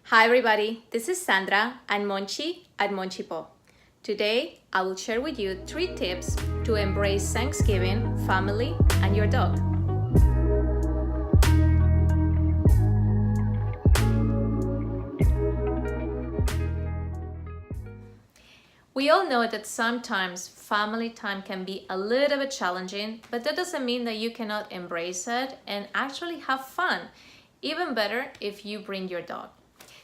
Hi everybody, this is Sandra and Monchi at MonchiPaw. Today, I will share with you 3 tips to embrace Thanksgiving, family, and your dog. We all know that sometimes family time can be a little bit challenging, but that doesn't mean that you cannot embrace it and actually have fun. Even better if you bring your dog.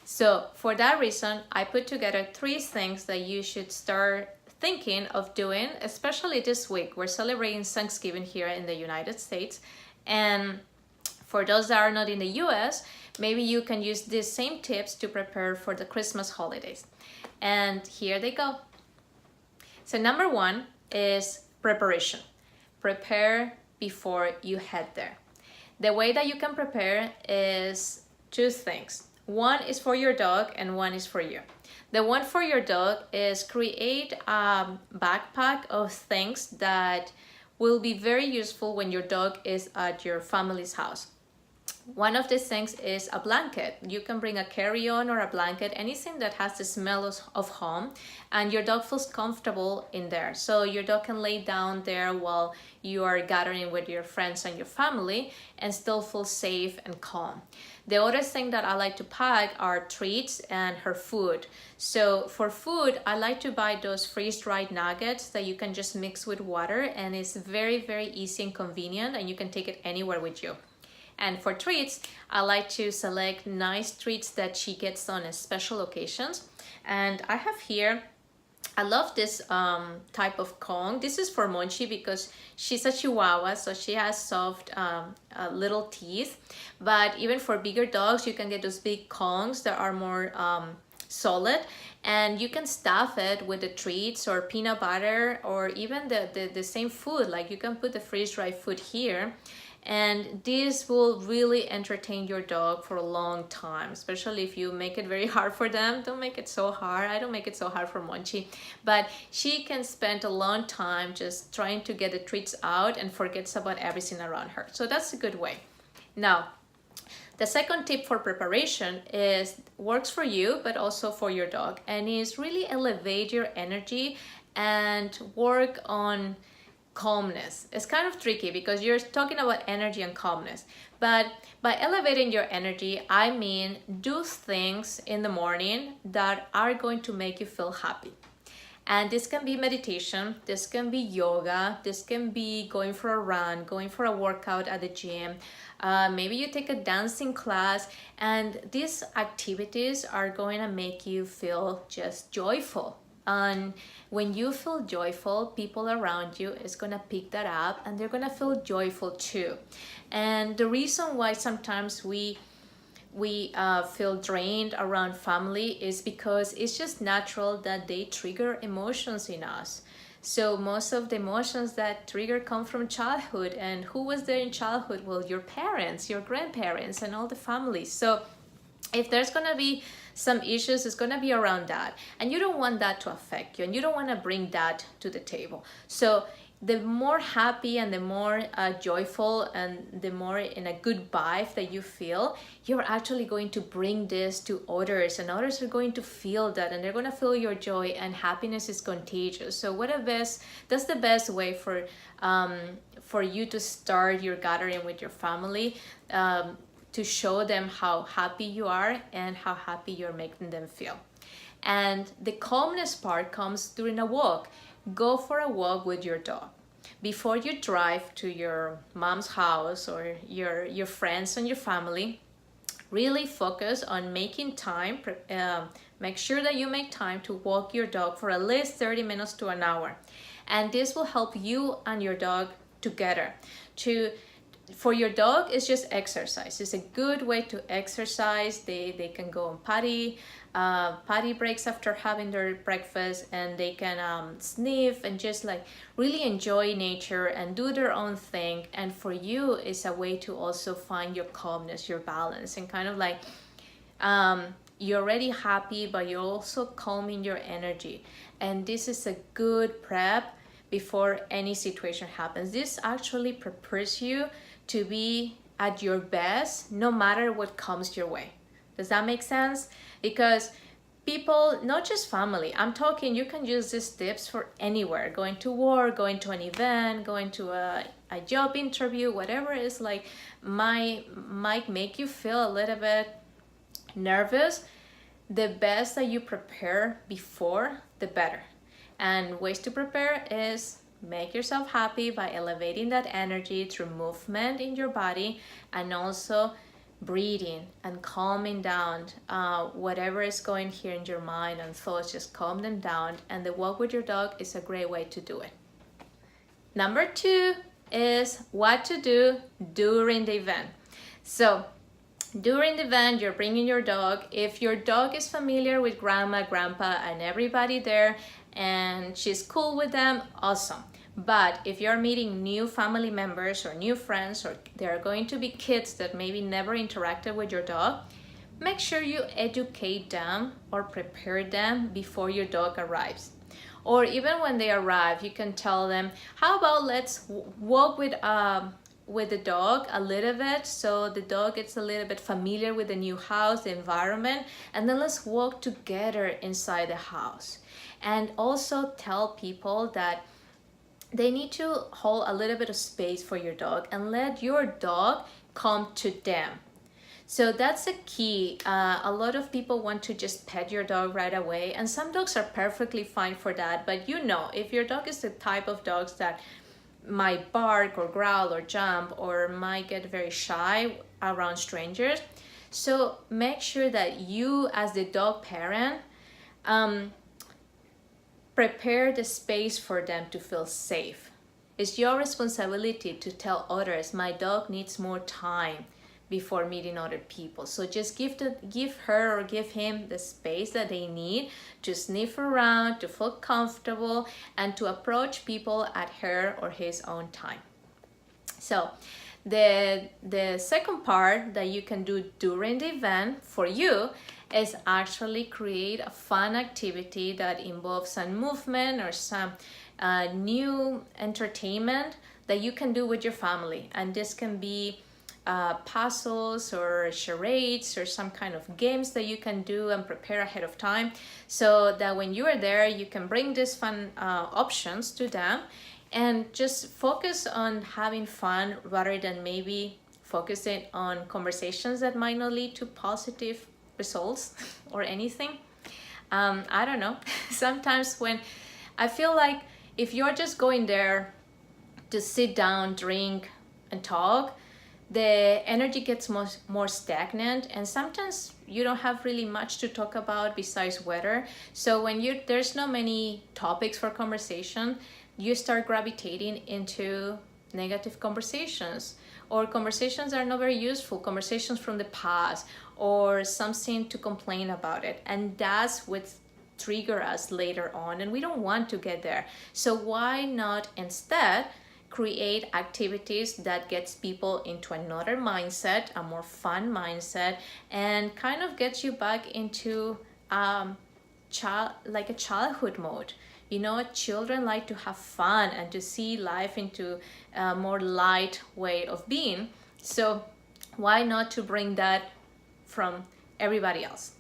So for that reason, I put together 3 things that you should start thinking of doing, especially this week. We're celebrating Thanksgiving here in the United States. And for those that are not in the US, maybe you can use these same tips to prepare for the Christmas holidays. And here they go. So number 1 is preparation. Prepare before you head there. The way that you can prepare is 2 things. One is for your dog and one is for you. The one for your dog is create a backpack of things that will be very useful when your dog is at your family's house. One of these things is a blanket. You can bring a carry-on or a blanket, anything that has the smell of home, and your dog feels comfortable in there. So your dog can lay down there while you are gathering with your friends and your family and still feel safe and calm. The other thing that I like to pack are treats and her food. So for food, I like to buy those freeze-dried nuggets that you can just mix with water, and it's very, very easy and convenient, and you can take it anywhere with you. And for treats, I like to select nice treats that she gets on special occasions. And I have here, I love this type of Kong. This is for Monchi because she's a Chihuahua, so she has soft little teeth. But even for bigger dogs, you can get those big Kongs that are more solid, and you can stuff it with the treats or peanut butter or even the same food. Like you can put the freeze-dried food here, and this will really entertain your dog for a long time, especially if you make it very hard for them. Don't make it so hard. I don't make it so hard for Monchi, but she can spend a long time just trying to get the treats out and forgets about everything around her. So that's a good way. Now, the second tip for preparation is works for you, but also for your dog, and is really elevate your energy and work on calmness. It's kind of tricky because you're talking about energy and calmness, but by elevating your energy, I mean do things in the morning that are going to make you feel happy. And this can be meditation, this can be yoga, this can be going for a run, going for a workout at the gym. Maybe you take a dancing class, and these activities are going to make you feel just joyful. And when you feel joyful, people around you is going to pick that up and they're going to feel joyful too. And the reason why sometimes we feel drained around family is because it's just natural that they trigger emotions in us. So most of the emotions that trigger come from childhood. And who was there in childhood? Well, your parents, your grandparents, and all the families. So if there's going to be some issues, it's going to be around that, and you don't want that to affect you, and you don't want to bring that to the table. So the more happy and the more joyful and the more in a good vibe that you feel, you're actually going to bring this to others, and others are going to feel that, and they're going to feel your joy, and happiness is contagious. So that's the best way for you to start your gathering with your family, to show them how happy you are and how happy you're making them feel. And the calmness part comes during a walk. Go for a walk with your dog. Before you drive to your mom's house or your friends and your family, really focus on making time. Make sure that you make time to walk your dog for at least 30 minutes to an hour. And this will help you and your dog together. For your dog, it's just exercise. It's a good way to exercise. They can go on potty breaks after having their breakfast, and they can sniff and just like really enjoy nature and do their own thing. And for you, it's a way to also find your calmness, your balance, and kind of like you're already happy, but you're also calming your energy. And this is a good prep before any situation happens. This actually prepares you to be at your best no matter what comes your way. Does that make sense? Because people, not just family, I'm talking, you can use these tips for anywhere, going to work, going to an event, going to a job interview, whatever it is like might make you feel a little bit nervous. The best that you prepare before, the better. And ways to prepare is make yourself happy by elevating that energy through movement in your body, and also breathing and calming down whatever is going here in your mind and thoughts. Just calm them down, and the walk with your dog is a great way to do it. Number 2 is what to do during the event. So during the event, you're bringing your dog. If your dog is familiar with grandma, grandpa, and everybody there, and she's cool with them, awesome. But if you're meeting new family members or new friends, or there are going to be kids that maybe never interacted with your dog, make sure you educate them or prepare them before your dog arrives. Or even when they arrive, you can tell them, how about let's walk with the dog a little bit, so the dog gets a little bit familiar with the new house, the environment, and then let's walk together inside the house. And also tell people that they need to hold a little bit of space for your dog and let your dog come to them. So that's a key. A lot of people want to just pet your dog right away, and some dogs are perfectly fine for that. But you know, if your dog is the type of dogs that might bark or growl or jump or might get very shy around strangers, so make sure that you as the dog parent prepare the space for them to feel safe. It's your responsibility to tell others, my dog needs more time before meeting other people. So just give her or give him the space that they need to sniff around, to feel comfortable, and to approach people at her or his own time. So the second part that you can do during the event for you is actually create a fun activity that involves some movement or some new entertainment that you can do with your family. And this can be puzzles or charades or some kind of games that you can do and prepare ahead of time, so that when you are there, you can bring these fun options to them and just focus on having fun rather than maybe focusing on conversations that might not lead to positive results or anything. I don't know. Sometimes when I feel like if you're just going there to sit down, drink, and talk, the energy gets more stagnant, and sometimes you don't have really much to talk about besides weather. So when there's not many topics for conversation, you start gravitating into negative conversations, or conversations that are not very useful, conversations from the past, or something to complain about it. And that's what trigger us later on, and we don't want to get there. So why not instead create activities that gets people into another mindset, a more fun mindset, and kind of gets you back into like a childhood mode. You know, children like to have fun and to see life into a more light way of being. So why not to bring that from everybody else?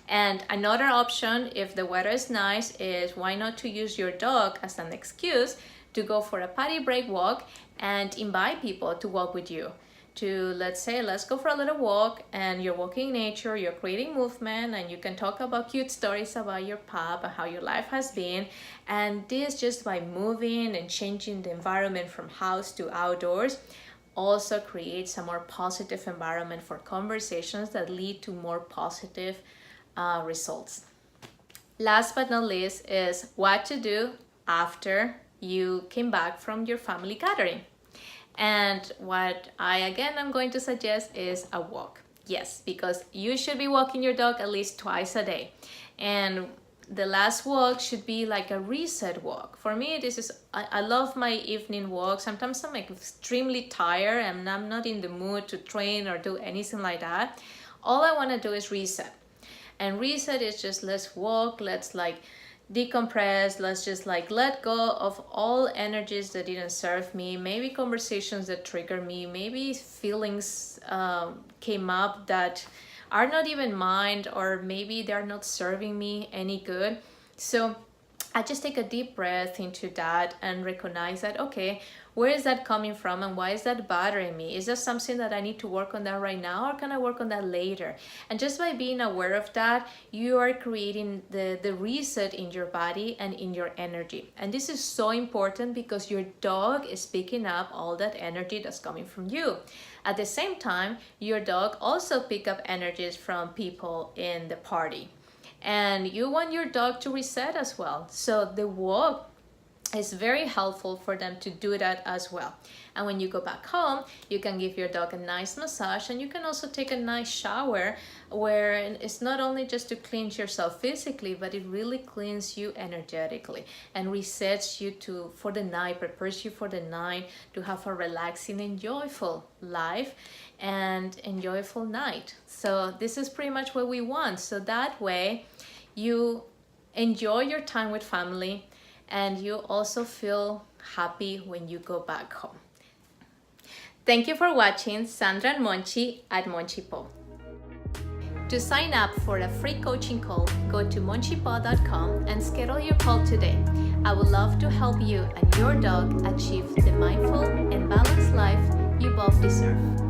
And another option, if the weather is nice, is why not to use your dog as an excuse to go for a potty break walk and invite people to walk with you. To, let's say, let's go for a little walk, and you're walking in nature, you're creating movement, and you can talk about cute stories about your pup and how your life has been. And this, just by moving and changing the environment from house to outdoors, also creates a more positive environment for conversations that lead to more positive results. Last but not least is what to do after you came back from your family gathering. And what I'm going to suggest is a walk. Yes, because you should be walking your dog at least twice a day. And the last walk should be like a reset walk. For me, I love my evening walk. Sometimes I'm like extremely tired and I'm not in the mood to train or do anything like that. All I want to do is reset. And reset is just, let's walk, let's like decompress, let's just like let go of all energies that didn't serve me, maybe conversations that trigger me, maybe feelings came up that are not even mine, or maybe they're not serving me any good. So I just take a deep breath into that and recognize that, okay, where is that coming from and why is that bothering me? Is that something that I need to work on that right now, or can I work on that later? And just by being aware of that, you are creating the reset in your body and in your energy. And this is so important because your dog is picking up all that energy that's coming from you. At the same time, your dog also pick up energies from people in the party. And you want your dog to reset as well. So the walk is very helpful for them to do that as well. And when you go back home, you can give your dog a nice massage, and you can also take a nice shower, where it's not only just to cleanse yourself physically, but it really cleans you energetically and resets you for the night, prepares you for the night to have a relaxing and joyful life and enjoyable night. So this is pretty much what we want. So that way you enjoy your time with family, and you also feel happy when you go back home. Thank you for watching Sandra and Monchi at MonchiPaw. To sign up for a free coaching call, go to MonchiPaw.com and schedule your call today. I would love to help you and your dog achieve the mindful and balanced life you both deserve.